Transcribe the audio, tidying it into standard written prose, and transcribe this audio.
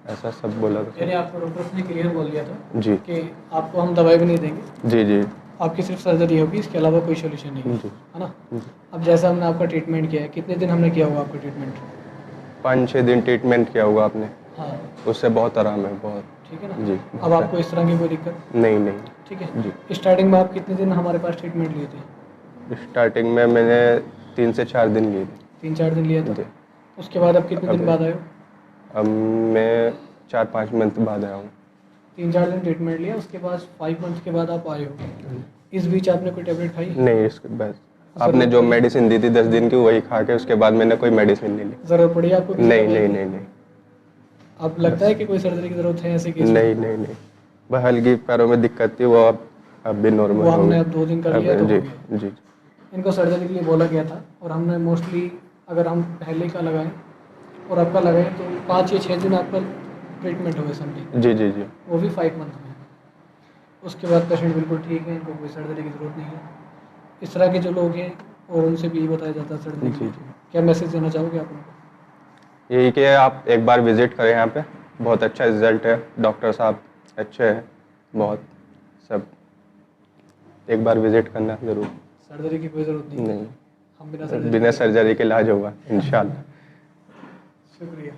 ऐसा सब बोला था। यानी आपको डॉक्टर्स ने क्लियर बोल दिया था जी कि आपको हम दवाई भी नहीं देंगे, जी जी आपकी सिर्फ सर्जरी होगी, इसके अलावा कोई सोल्यूशन नहीं है, जी है ना। जी। अब जैसा हमने आपका ट्रीटमेंट किया है, कितने दिन हमने किया होगा आपका ट्रीटमेंट? 5-6 दिन ट्रीटमेंट किया होगा आपने, हाँ उससे बहुत आराम है, बहुत। ठीक है ना। जी अब आपको इस तरह की कोई दिक्कत? नहीं नहीं। ठीक है। जी स्टार्टिंग में आप कितने दिन हमारे पास ट्रीटमेंट लिए थे? स्टार्टिंग में मैंने 3 से 4 दिन लिए थे। 3-4 दिन लिया था। जी। उसके बाद अब कितने दिन अब बाद आए हो? अब मैं 4-5 मंथ बाद आया हूँ। 3-4 दिन ट्रीटमेंट लिया, उसके बाद 5 मंथ के बाद आप आए हो। इस बीच आपने कोई टेबलेट खाई? नहीं, इसके बाद आपने ज़रूरत जो पड़ी? मेडिसिन दी थी 10 दिन की, वही खा के उसके बाद मैंने कोई मेडिसिन नहीं ली। ज़रूरत पड़ी आपको किसी नहीं दवाई नहीं की? नहीं नहीं। अब लगता है कि कोई सर्जरी की ज़रूरत है ऐसे केस में? नहीं नहीं नहीं। बस हल्की पैरों में दिक्कत थी, वो अब भी नॉर्मल वो हो हमने गई। अब 2 दिन कर अब लिया तो जी हो गया। जी इनको सर्जरी के लिए बोला गया था और हमने मोस्टली, अगर हम पहले का लगाएं और आपका लगाएं तो 5 या 6 दिन आपका ट्रीटमेंट हुए समथिंग, जी जी जी वो भी 5 मंथ में। उसके बाद पेशेंट बिल्कुल ठीक है, इनको कोई सर्जरी की ज़रूरत नहीं है। इस तरह के जो लोग हैं और उनसे भी यही बताया जाता है सर्जरी के जी लिए। जी। क्या मैसेज देना चाहोगे आप उनको? यही कि आप एक बार विजिट करें यहाँ पे, बहुत अच्छा रिजल्ट है, डॉक्टर साहब अच्छे हैं बहुत, सब एक बार विजिट करना ज़रूर। सर्जरी की कोई ज़रूरत नहीं है, नहीं, हम बिना सर्जरी बिना के। सर्जरी के इलाज होगा इंशाल्लाह। शुक्रिया।